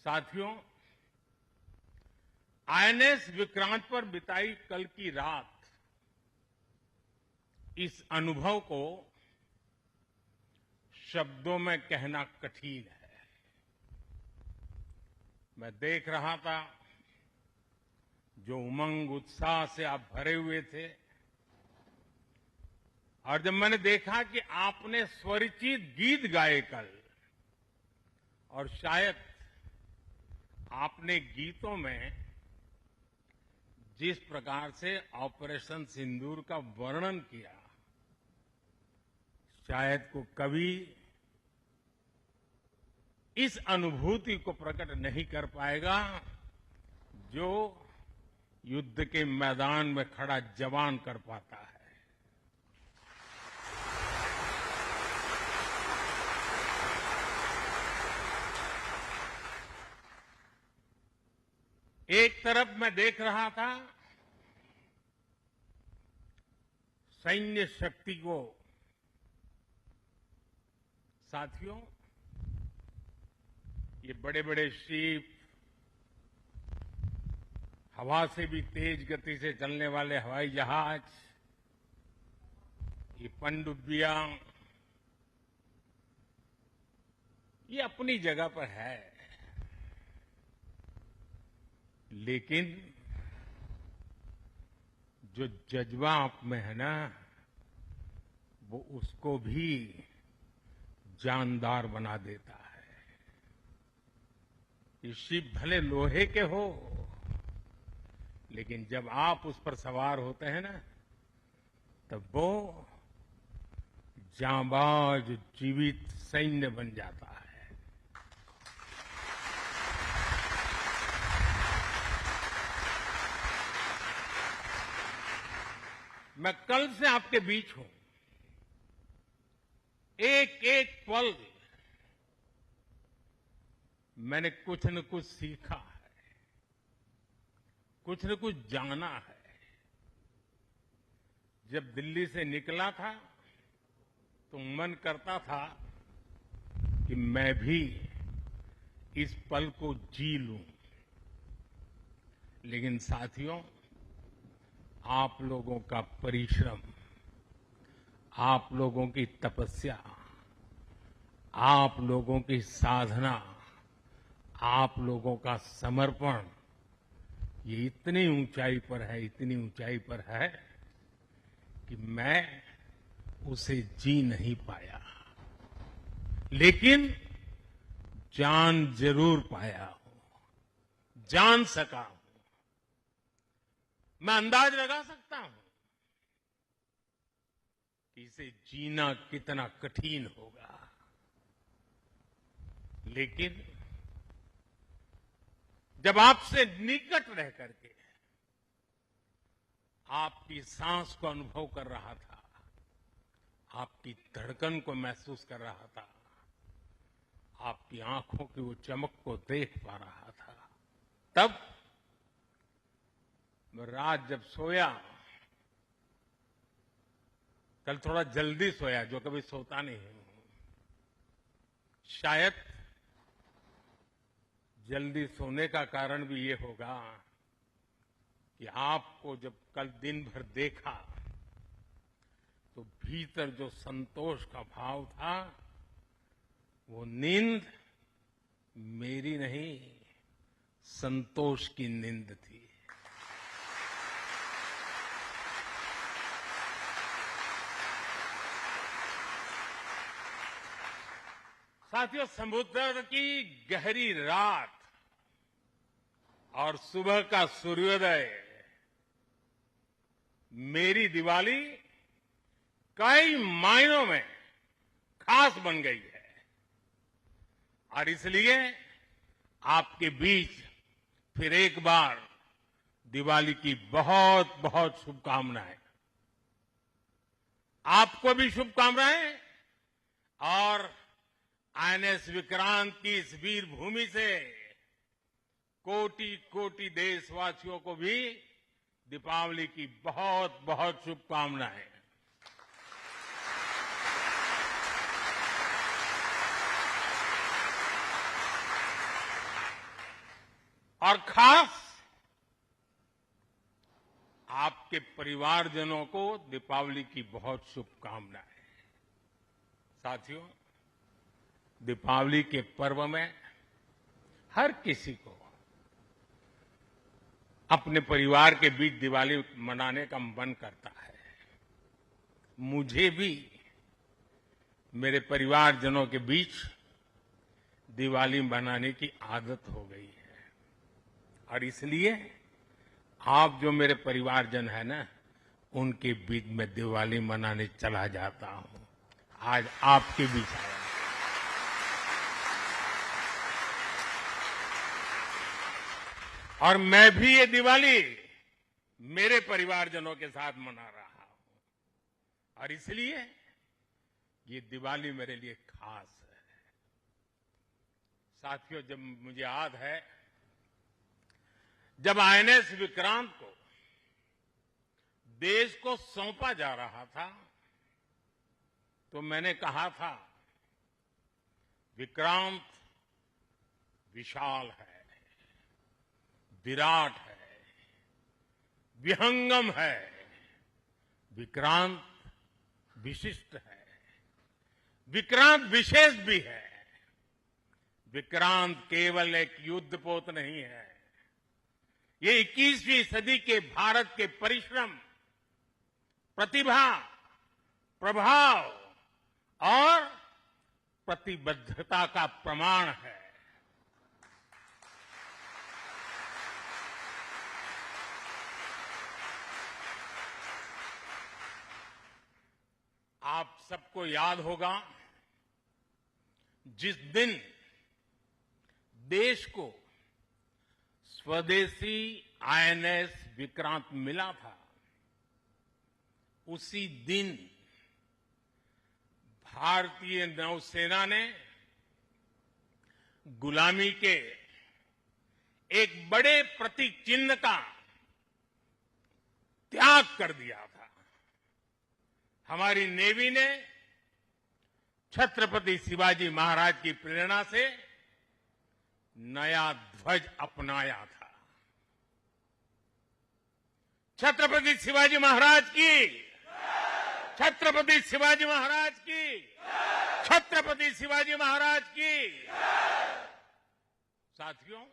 साथियों, आईएनएस विक्रांत पर बिताई कल की रात इस अनुभव को शब्दों में कहना कठिन है। मैं देख रहा था जो उमंग उत्साह से आप भरे हुए थे, और जब मैंने देखा कि आपने स्वरचित गीत गाए कल, और शायद आपने गीतों में जिस प्रकार से ऑपरेशन सिंदूर का वर्णन किया, शायद को कभी इस अनुभूति को प्रकट नहीं कर पाएगा जो युद्ध के मैदान में खड़ा जवान कर पाता है। एक तरफ मैं देख रहा था सैन्य शक्ति को। साथियों, ये बड़े बड़े शिप, हवा से भी तेज गति से चलने वाले हवाई जहाज, ये पनडुब्बियां, ये अपनी जगह पर है, लेकिन जो जज्बा आप में है ना, वो उसको भी जानदार बना देता है। ये शिप भले लोहे के हो, लेकिन जब आप उस पर सवार होते हैं ना, तब वो जांबाज जीवित सैन्य बन जाता है। मैं कल से आपके बीच हूं। एक एक पल मैंने कुछ न कुछ सीखा है, कुछ न कुछ जाना है। जब दिल्ली से निकला था तो मन करता था कि मैं भी इस पल को जी लूं, लेकिन साथियों, आप लोगों का परिश्रम, आप लोगों की तपस्या, आप लोगों की साधना, आप लोगों का समर्पण, ये इतनी ऊंचाई पर है, इतनी ऊंचाई पर है कि मैं उसे जी नहीं पाया, लेकिन जान जरूर पाया हूं, जान सका हूं। मैं अंदाज लगा सकता हूं कि इसे जीना कितना कठिन होगा, लेकिन जब आपसे निकट रह करके आपकी सांस को अनुभव कर रहा था, आपकी धड़कन को महसूस कर रहा था, आपकी आंखों की वो चमक को देख पा रहा था, तब मैं रात जब सोया, कल थोड़ा जल्दी सोया, जो कभी सोता नहीं हूं। शायद जल्दी सोने का कारण भी ये होगा कि आपको जब कल दिन भर देखा तो भीतर जो संतोष का भाव था, वो नींद मेरी नहीं, संतोष की नींद थी। साथियों, समुद्र की गहरी रात और सुबह का सूर्योदय मेरी दिवाली कई मायनों में खास बन गई है, और इसलिए आपके बीच फिर एक बार दिवाली की बहुत बहुत शुभकामनाएं। आपको भी शुभकामनाएं, और आईएनएस विक्रांत की इस वीर भूमि से कोटि कोटि देशवासियों को भी दीपावली की बहुत बहुत शुभकामनाएं। और खास आपके परिवारजनों को दीपावली की बहुत शुभकामनाएं। साथियों, दीपावली के पर्व में हर किसी को अपने परिवार के बीच दिवाली मनाने का मन करता है। मुझे भी मेरे परिवारजनों के बीच दिवाली मनाने की आदत हो गई है और इसलिए आप जो मेरे परिवारजन है ना, उनके बीच में दिवाली मनाने चला जाता हूं। आज आपके बीच आया। और मैं भी ये दिवाली मेरे परिवारजनों के साथ मना रहा हूं और इसलिए ये दिवाली मेरे लिए खास है। साथियों, जब मुझे याद है जब आईएनएस विक्रांत को देश को सौंपा जा रहा था तो मैंने कहा था विक्रांत विशाल है, विराट है, विहंगम है, विक्रांत विशिष्ट है, विक्रांत विशेष भी है। विक्रांत केवल एक युद्धपोत नहीं है, ये 21वीं सदी के भारत के परिश्रम, प्रतिभा, प्रभाव और प्रतिबद्धता का प्रमाण है। आप सबको याद होगा जिस दिन देश को स्वदेशी आईएनएस विक्रांत मिला था, उसी दिन भारतीय नौसेना ने गुलामी के एक बड़े प्रतीक चिन्ह का त्याग कर दिया था। हमारी नेवी ने छत्रपति शिवाजी महाराज की प्रेरणा से नया ध्वज अपनाया था। छत्रपति शिवाजी महाराज की, छत्रपति शिवाजी महाराज की, छत्रपति शिवाजी महाराज की। साथियों,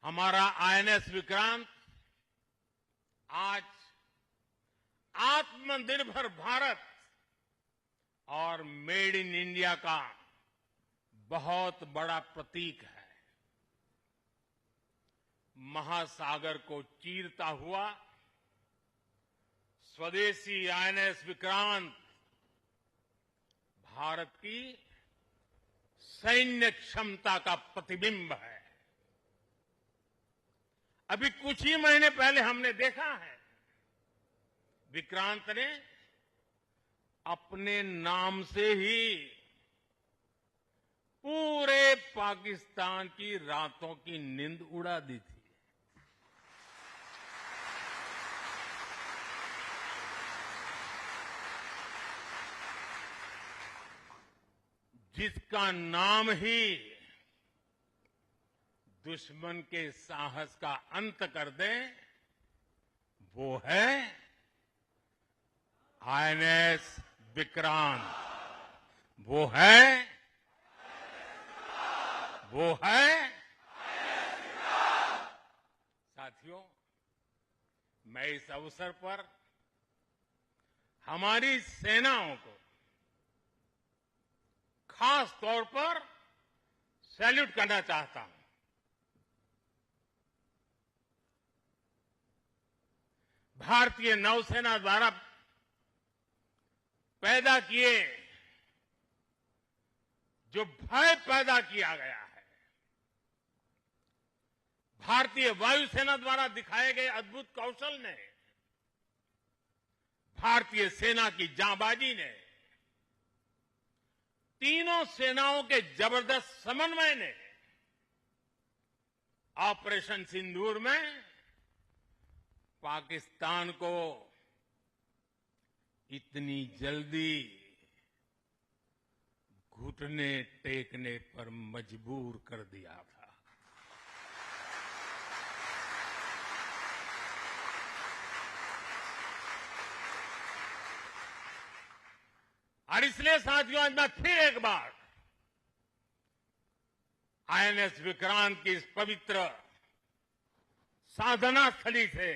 हमारा आईएनएस विक्रांत आज आत्मनिर्भर भारत और मेड इन इंडिया का बहुत बड़ा प्रतीक है। महासागर को चीरता हुआ स्वदेशी आईएनएस विक्रांत भारत की सैन्य क्षमता का प्रतिबिंब है। अभी कुछ ही महीने पहले हमने देखा है विक्रांत ने अपने नाम से ही पूरे पाकिस्तान की रातों की नींद उड़ा दी थी। जिसका नाम ही दुश्मन के साहस का अंत कर दे, वो है आईएनएस विक्रांत। वो है साथियों, मैं इस अवसर पर हमारी सेनाओं को खास तौर पर सैल्यूट करना चाहता हूं। भारतीय नौसेना द्वारा पैदा किए जो भय पैदा किया गया है, भारतीय वायुसेना द्वारा दिखाए गए अद्भुत कौशल ने, भारतीय सेना की जांबाजी ने, तीनों सेनाओं के जबरदस्त समन्वय ने ऑपरेशन सिंदूर में पाकिस्तान को इतनी जल्दी घुटने टेकने पर मजबूर कर दिया था। और इसलिए साथियों, आज मैं फिर एक बार आईएनएस विक्रांत की इस पवित्र साधना स्थली से,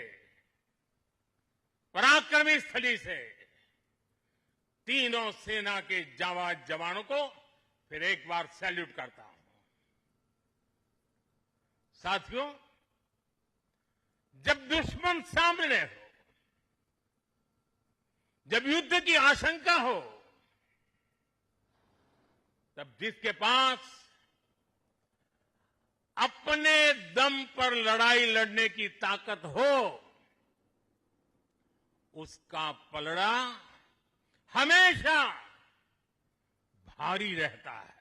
पराक्रमी स्थली से तीनों सेना के जाबाज जवानों को फिर एक बार सैल्यूट करता हूं। साथियों, जब दुश्मन सामने हो, जब युद्ध की आशंका हो, तब जिसके पास अपने दम पर लड़ाई लड़ने की ताकत हो, उसका पलड़ा हमेशा भारी रहता है।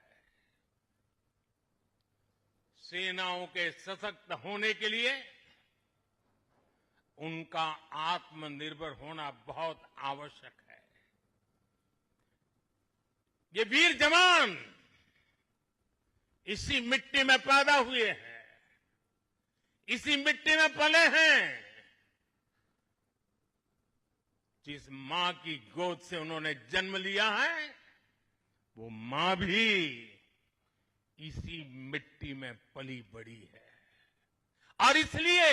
सेनाओं के सशक्त होने के लिए उनका आत्मनिर्भर होना बहुत आवश्यक है। ये वीर जवान इसी मिट्टी में पैदा हुए हैं, इसी मिट्टी में पले हैं। जिस मां की गोद से उन्होंने जन्म लिया है, वो मां भी इसी मिट्टी में पली बड़ी है। और इसलिए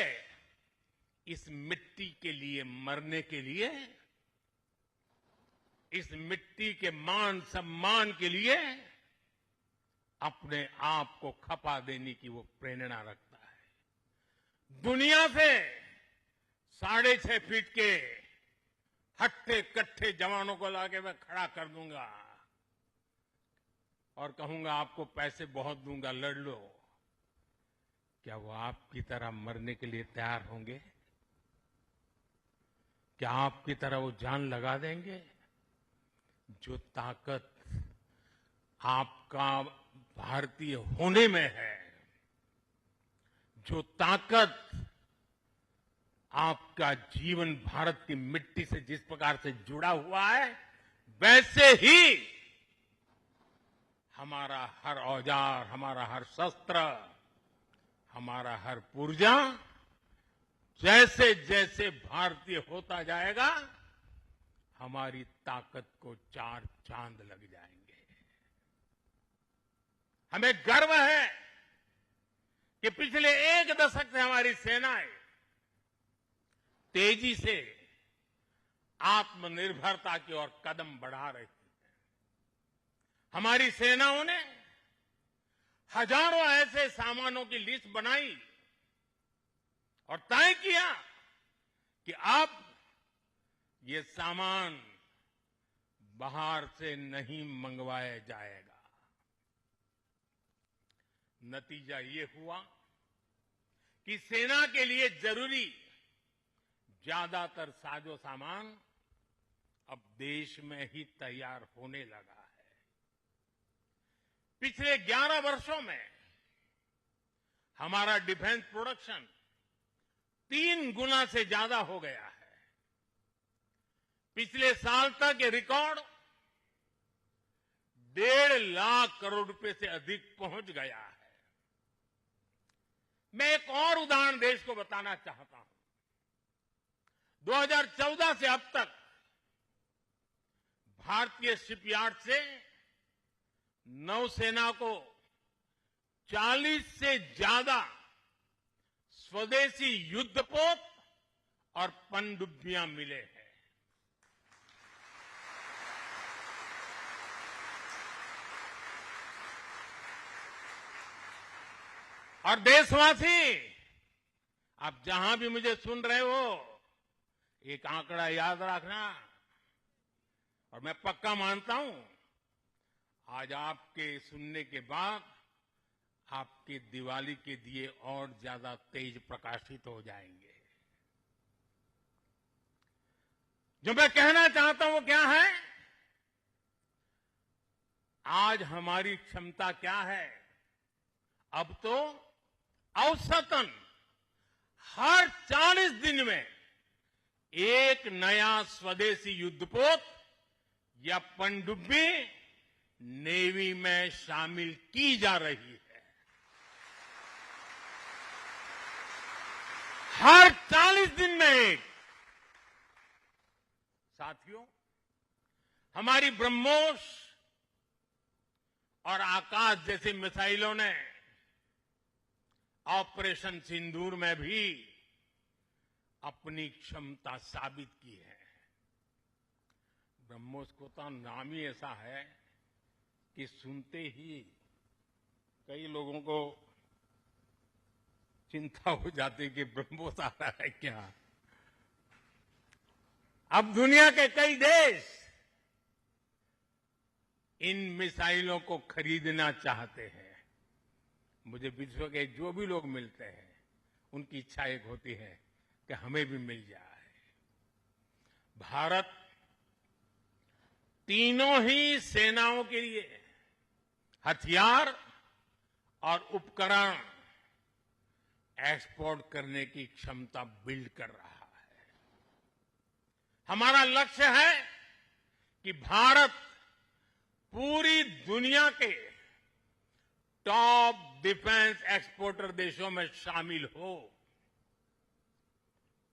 इस मिट्टी के लिए मरने के लिए, इस मिट्टी के मान सम्मान के लिए अपने आप को खपा देने की वो प्रेरणा रखता है। दुनिया से 6.5 फीट के हट्टे कट्टे जवानों को लाके मैं खड़ा कर दूंगा और कहूंगा आपको पैसे बहुत दूंगा, लड़ लो। क्या वो आपकी तरह मरने के लिए तैयार होंगे? क्या आपकी तरह वो जान लगा देंगे? जो ताकत आपका भारतीय होने में है, जो ताकत आपका जीवन भारत की मिट्टी से जिस प्रकार से जुड़ा हुआ है, वैसे ही हमारा हर औजार, हमारा हर शस्त्र, हमारा हर पुर्जा जैसे जैसे भारतीय होता जाएगा, हमारी ताकत को 4 चांद लग जाएंगे। हमें गर्व है कि पिछले 1 दशक से हमारी सेनाएं तेजी से आत्मनिर्भरता की ओर कदम बढ़ा रही है। हमारी सेनाओं ने हजारों ऐसे सामानों की लिस्ट बनाई और तय किया कि अब ये सामान बाहर से नहीं मंगवाया जाएगा। नतीजा ये हुआ कि सेना के लिए जरूरी ज्यादातर साजो सामान अब देश में ही तैयार होने लगा है। पिछले 11 वर्षों में हमारा डिफेंस प्रोडक्शन 3 गुना से ज्यादा हो गया है। पिछले साल तक ये रिकॉर्ड 1.5 लाख करोड़ रुपए से अधिक पहुंच गया है। मैं एक और उदाहरण देश को बताना चाहता हूं। 2014 से अब तक भारतीय शिपयार्ड से नौसेना को 40 से ज्यादा स्वदेशी युद्धपोत और पनडुब्बियां मिले हैं। और देशवासी, आप जहां भी मुझे सुन रहे हो, एक आंकड़ा याद रखना। और मैं पक्का मानता हूं, आज आपके सुनने के बाद आपके दिवाली के दिए और ज्यादा तेज प्रकाशित हो जाएंगे। जो मैं कहना चाहता हूं वो क्या है? आज हमारी क्षमता क्या है? अब तो औसतन हर 40 दिन में एक नया स्वदेशी युद्धपोत या पनडुब्बी नेवी में शामिल की जा रही है। हर 40 दिन में एक। साथियों, हमारी ब्रह्मोस और आकाश जैसी मिसाइलों ने ऑपरेशन सिंदूर में भी अपनी क्षमता साबित की है। ब्रह्मोस को तो नाम ही ऐसा है कि सुनते ही कई लोगों को चिंता हो जाती कि ब्रह्मोस आ रहा है क्या। अब दुनिया के कई देश इन मिसाइलों को खरीदना चाहते हैं। मुझे विश्व के जो भी लोग मिलते हैं उनकी इच्छा एक होती है कि हमें भी मिल जाए। भारत तीनों ही सेनाओं के लिए हथियार और उपकरण एक्सपोर्ट करने की क्षमता बिल्ड कर रहा है। हमारा लक्ष्य है कि भारत पूरी दुनिया के टॉप डिफेंस एक्सपोर्टर देशों में शामिल हो।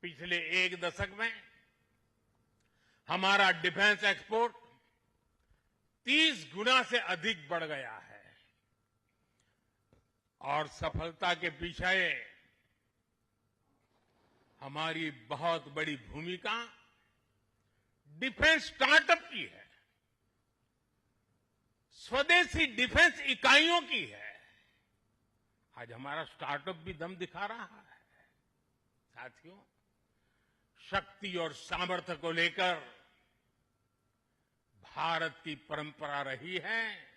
पिछले एक दशक में हमारा डिफेंस एक्सपोर्ट 30 गुना से अधिक बढ़ गया है और सफलता के पीछे हमारी बहुत बड़ी भूमिका डिफेंस स्टार्टअप की है, स्वदेशी डिफेंस इकाइयों की है। आज हमारा स्टार्टअप भी दम दिखा रहा है। साथियों, शक्ति और सामर्थ्य को लेकर भारत की परंपरा रही है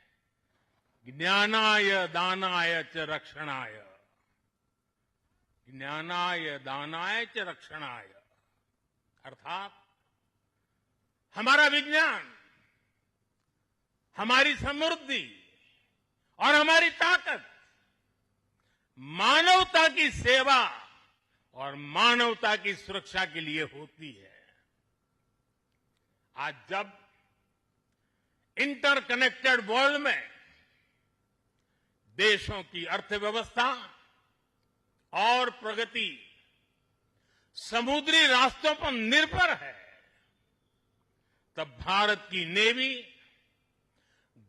ज्ञानाय दानाय च रक्षणाय, ज्ञानाय दानाय च रक्षणाय। अर्थात हमारा विज्ञान, हमारी समृद्धि और हमारी ताकत मानवता की सेवा और मानवता की सुरक्षा के लिए होती है। आज जब इंटरकनेक्टेड वर्ल्ड में देशों की अर्थव्यवस्था और प्रगति समुद्री रास्तों पर निर्भर है, तब भारत की नेवी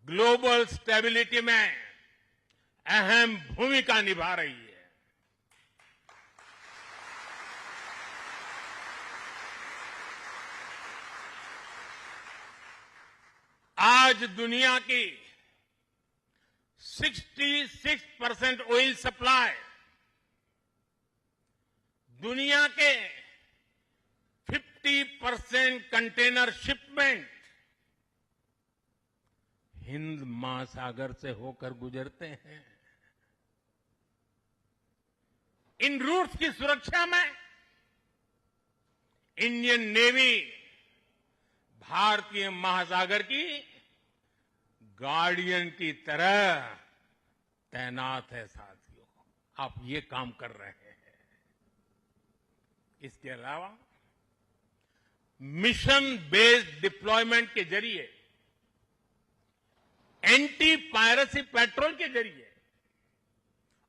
ग्लोबल स्टेबिलिटी में अहम भूमिका निभा रही है। आज दुनिया की 66% ऑयल सप्लाई, दुनिया के 50% कंटेनर शिपमेंट हिंद महासागर से होकर गुजरते हैं। इन रूट्स की सुरक्षा में इंडियन नेवी भारतीय महासागर की गार्डियन की तरह तैनात है। साथियों, आप ये काम कर रहे हैं। इसके अलावा मिशन बेस्ड डिप्लॉयमेंट के जरिए, एंटी पायरेसी पेट्रोल के जरिए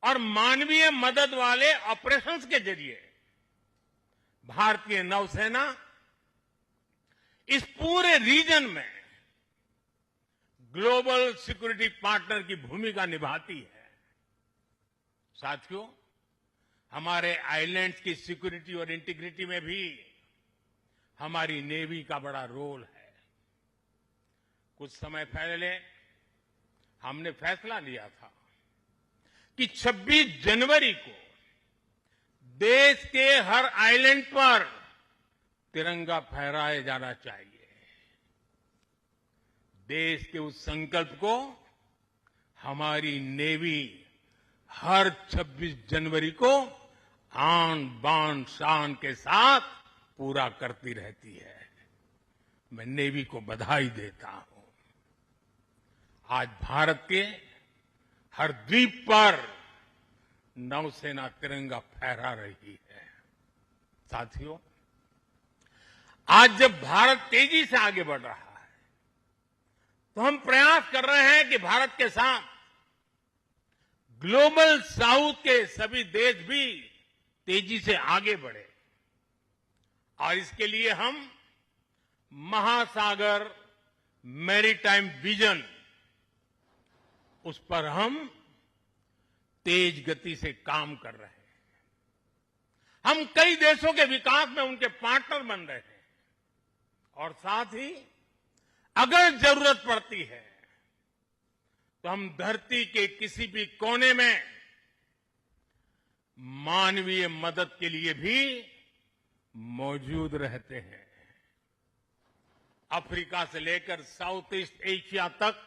और मानवीय मदद वाले ऑपरेशंस के जरिए भारतीय नौसेना इस पूरे रीजन में ग्लोबल सिक्योरिटी पार्टनर की भूमिका निभाती है। साथियों, हमारे आइलैंड्स की सिक्योरिटी और इंटीग्रिटी में भी हमारी नेवी का बड़ा रोल है। कुछ समय पहले हमने फैसला लिया था कि 26 जनवरी को देश के हर आइलैंड पर तिरंगा फहराया जाना चाहिए। देश के उस संकल्प को हमारी नेवी हर 26 जनवरी को आन बान शान के साथ पूरा करती रहती है। मैं नेवी को बधाई देता हूं। आज भारत के हर द्वीप पर नौसेना तिरंगा फहरा रही है। साथियों, आज जब भारत तेजी से आगे बढ़ रहा है तो हम प्रयास कर रहे हैं कि भारत के साथ ग्लोबल साउथ के सभी देश भी तेजी से आगे बढ़े और इसके लिए हम महासागर मैरीटाइम विजन, उस पर हम तेज गति से काम कर रहे हैं। हम कई देशों के विकास में उनके पार्टनर बन रहे हैं और साथ ही अगर जरूरत पड़ती है तो हम धरती के किसी भी कोने में मानवीय मदद के लिए भी मौजूद रहते हैं। अफ्रीका से लेकर साउथ ईस्ट एशिया तक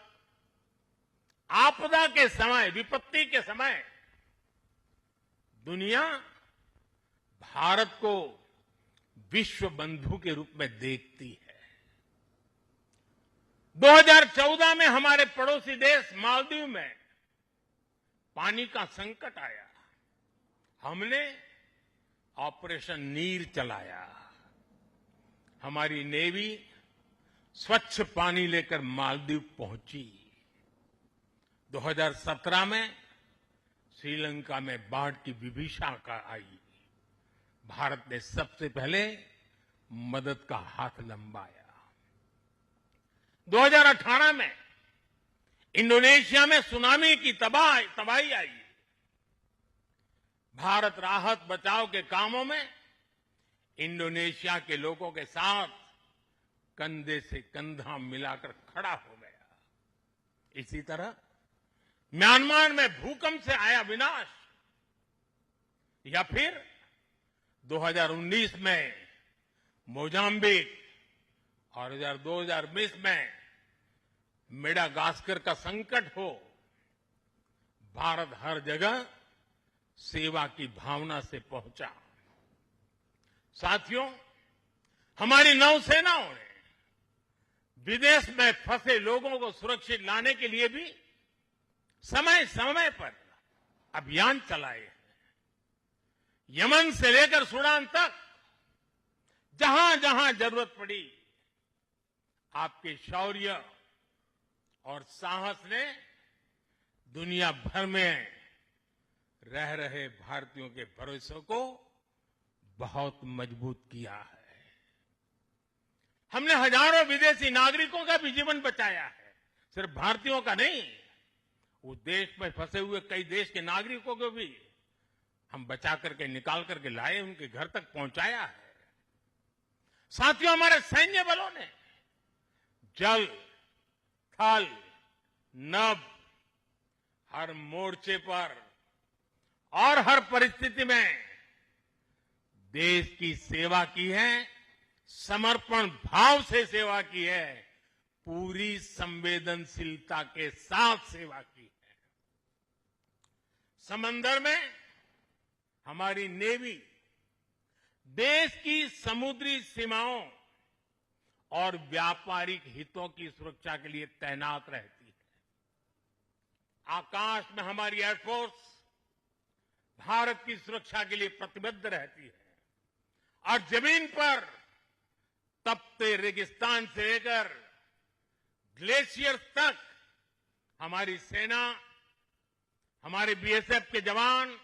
आपदा के समय, विपत्ति के समय दुनिया भारत को विश्व बंधु के रूप में देखती है। 2014 में हमारे पड़ोसी देश मालदीव में पानी का संकट आया। हमने ऑपरेशन नीर चलाया। हमारी नेवी स्वच्छ पानी लेकर मालदीव पहुंची। 2017 में श्रीलंका में बाढ़ की विभीषिका आई। भारत ने सबसे पहले मदद का हाथ लंबाया। 2018 में इंडोनेशिया में सुनामी की तबाही आई। भारत राहत बचाव के कामों में इंडोनेशिया के लोगों के साथ कंधे से कंधा मिलाकर खड़ा हो गया। इसी तरह म्यांमार में भूकंप से आया विनाश, या फिर 2019 में मोजाम्बिक और 2020 में मेडागास्कर का संकट हो, भारत हर जगह सेवा की भावना से पहुंचा। साथियों, हमारी नौसेनाओं ने विदेश में फंसे लोगों को सुरक्षित लाने के लिए भी समय समय पर अभियान चलाए हैं। यमन से लेकर सूडान तक जहां जहां जरूरत पड़ी, आपके शौर्य और साहस ने दुनिया भर में रह रहे भारतीयों के भरोसे को बहुत मजबूत किया है। हमने हजारों विदेशी नागरिकों का भी जीवन बचाया है, सिर्फ भारतीयों का नहीं, उस देश में फंसे हुए कई देश के नागरिकों को भी हम बचा करके निकाल करके लाए, उनके घर तक पहुंचाया है। साथियों, हमारे सैन्य बलों ने जल, थल, नभ, हर मोर्चे पर और हर परिस्थिति में देश की सेवा की है, समर्पण भाव से सेवा की है, पूरी संवेदनशीलता के साथ सेवा की है। समंदर में हमारी नेवी देश की समुद्री सीमाओं और व्यापारिक हितों की सुरक्षा के लिए तैनात रहती है। आकाश में हमारी एयरफोर्स भारत की सुरक्षा के लिए प्रतिबद्ध रहती है और जमीन पर तपते रेगिस्तान से लेकर ग्लेशियर तक हमारी सेना, हमारे बीएसएफ के जवान,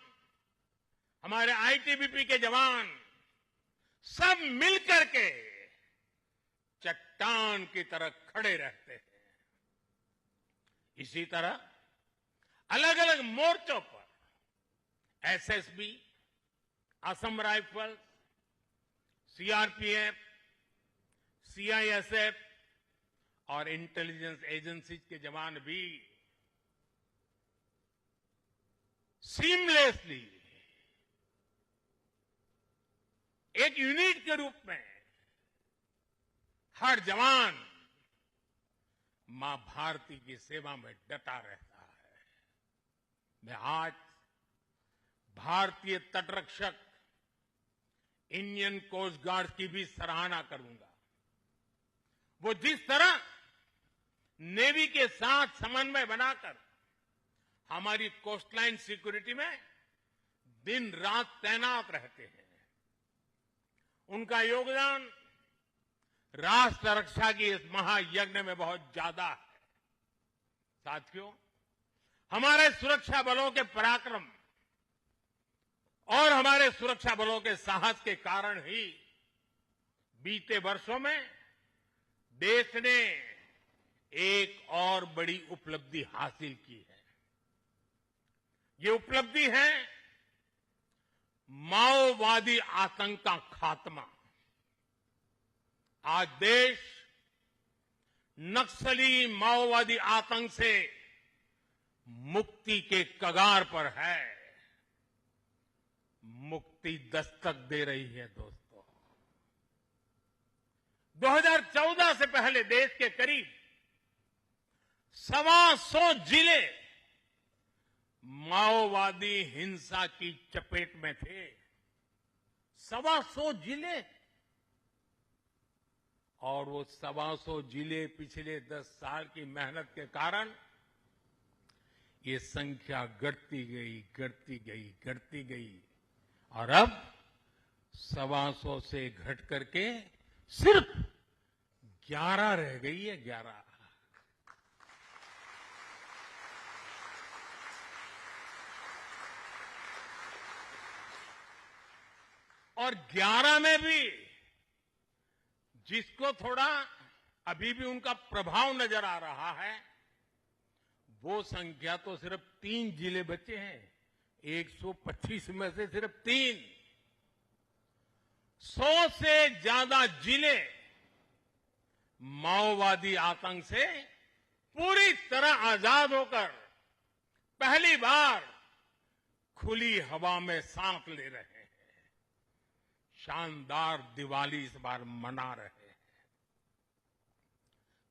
हमारे आईटीबीपी के जवान सब मिलकर के चट्टान की तरह खड़े रहते हैं। इसी तरह अलग अलग मोर्चों पर SSB, Assam rifles, CRPF, CISF और इंटेलिजेंस एजेंसीज के जवान भी सीमलेसली एक यूनिट के रूप में हर जवान मां भारती की सेवा में डटा रहता है। मैं आज भारतीय तटरक्षक इंडियन कोस्ट गार्ड की भी सराहना करूंगा। वो जिस तरह नेवी के साथ समन्वय बनाकर हमारी कोस्टलाइन सिक्योरिटी में दिन रात तैनात रहते हैं, उनका योगदान राष्ट्र रक्षा की इस महायज्ञ में बहुत ज्यादा है। साथियों, हमारे सुरक्षा बलों के पराक्रम और हमारे सुरक्षा बलों के साहस के कारण ही बीते वर्षों में देश ने एक और बड़ी उपलब्धि हासिल की है। ये उपलब्धि है माओवादी आतंक का खात्मा। आज देश नक्सली माओवादी आतंक से मुक्ति के कगार पर है। मुक्ति दस्तक दे रही है दोस्तों। 2014 से पहले देश के करीब 125 जिले माओवादी हिंसा की चपेट में थे। 125 जिले, और वो 125 जिले पिछले 10 साल की मेहनत के कारण ये संख्या घटती गई और अब 125 से घट करके सिर्फ 11 रह गई है। 11। और 11 में भी जिसको थोड़ा अभी भी उनका प्रभाव नजर आ रहा है, वो संख्या तो सिर्फ 3 जिले बचे हैं। 125 में से सिर्फ 3। 100 से ज्यादा जिले माओवादी आतंक से पूरी तरह आजाद होकर पहली बार खुली हवा में सांस ले रहे हैं। शानदार दिवाली इस बार मना रहे हैं।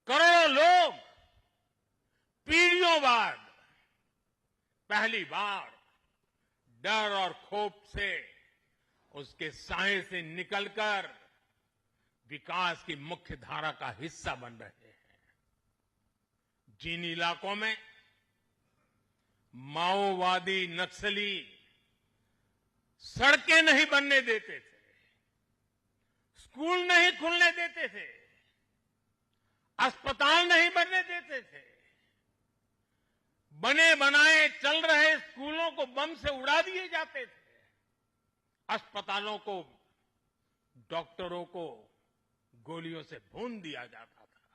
करोड़ों लोग पीढ़ियों बाद पहली बार डर और खौफ से उसके साए से निकलकर विकास की मुख्य धारा का हिस्सा बन रहे हैं। जिन इलाकों में माओवादी नक्सली सड़कें नहीं बनने देते थे, स्कूल नहीं खुलने देते थे, अस्पताल नहीं बनने देते थे, बने बनाए चल रहे स्कूलों को बम से उड़ा दिए जाते थे, अस्पतालों को, डॉक्टरों को गोलियों से भून दिया जाता था,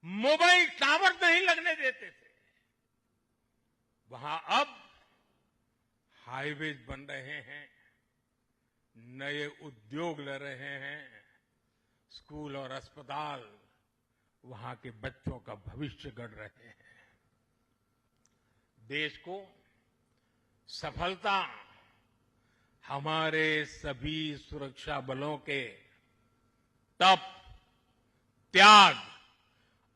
मोबाइल टावर नहीं लगने देते थे, वहां अब हाईवेज बन रहे हैं, नए उद्योग ले रहे हैं, स्कूल और अस्पताल वहां के बच्चों का भविष्य गढ़ रहे हैं। देश को सफलता हमारे सभी सुरक्षा बलों के तप, त्याग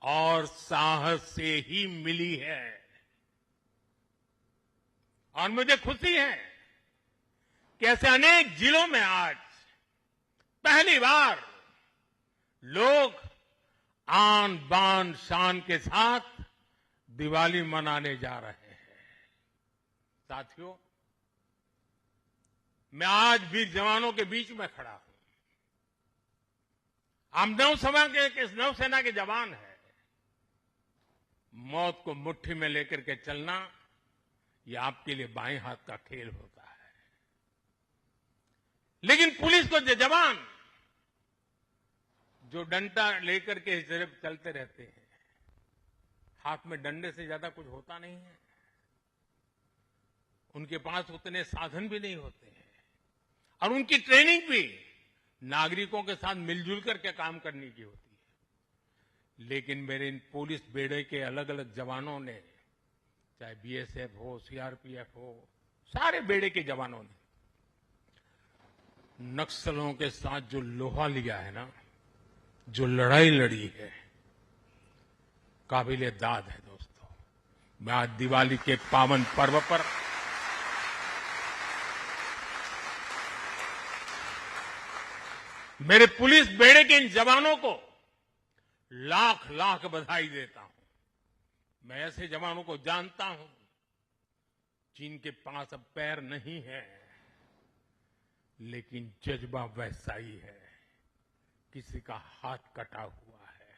और साहस से ही मिली है। और मुझे खुशी है कि ऐसे अनेक जिलों में आज पहली बार लोग आन बान शान के साथ दिवाली मनाने जा रहे हैं। साथियों, मैं आज भी जवानों के बीच में खड़ा हूं। हम नौसेना के जवान हैं। मौत को मुट्ठी में लेकर के चलना, ये आपके लिए बाएं हाथ का खेल होता है। लेकिन पुलिस को जवान जो डंडा लेकर के सिर्फ चलते रहते हैं, हाथ में डंडे से ज्यादा कुछ होता नहीं है। उनके पास उतने साधन भी नहीं होते हैं और उनकी ट्रेनिंग भी नागरिकों के साथ मिलजुल करके काम करने की होती है। लेकिन मेरे इन पुलिस बेड़े के अलग अलग जवानों ने, चाहे बीएसएफ हो, सीआरपीएफ हो, सारे बेड़े के जवानों ने नक्सलों के साथ जो लोहा लिया है ना, जो लड़ाई लड़ी है, काबिले दाद है दोस्तों। मैं आज दिवाली के पावन पर्व पर मेरे पुलिस बेड़े के इन जवानों को लाख लाख बधाई देता हूं। मैं ऐसे जवानों को जानता हूं जिनके पास अब पैर नहीं है, लेकिन जज्बा वैसा ही है। किसी का हाथ कटा हुआ है,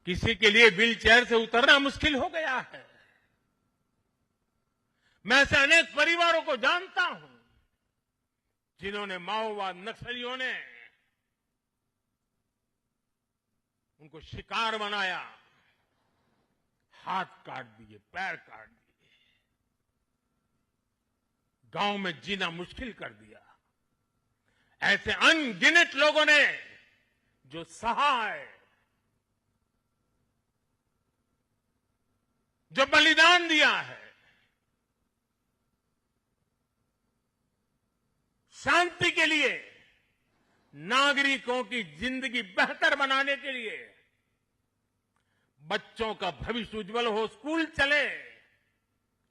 किसी के लिए व्हील चेयर से उतरना मुश्किल हो गया है। मैं ऐसे अनेक परिवारों को जानता हूं जिन्होंने माओवाद नक्सलियों ने उनको शिकार बनाया, हाथ काट दिए, पैर काट दिए, गांव में जीना मुश्किल कर दिया। ऐसे अनगिनत लोगों ने जो सहा है, जो बलिदान दिया है, शांति के लिए, नागरिकों की जिंदगी बेहतर बनाने के लिए, बच्चों का भविष्य उज्जवल हो, स्कूल चले,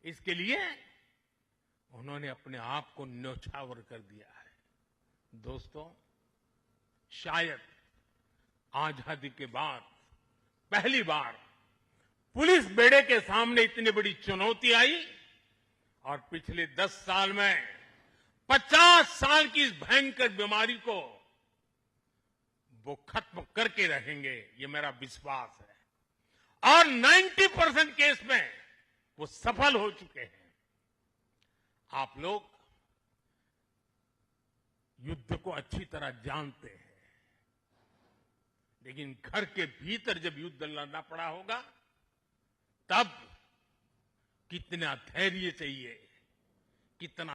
इसके लिए उन्होंने अपने आप को न्यौछावर कर दिया है। दोस्तों, शायद आजादी के बाद पहली बार पुलिस बेड़े के सामने इतनी बड़ी चुनौती आई और पिछले 10 साल में 50 साल की इस भयंकर बीमारी को वो खत्म करके रहेंगे, ये मेरा विश्वास है। और 90% केस में वो सफल हो चुके हैं। आप लोग युद्ध को अच्छी तरह जानते हैं, लेकिन घर के भीतर जब युद्ध लड़ना पड़ा होगा, तब कितना धैर्य चाहिए, कितना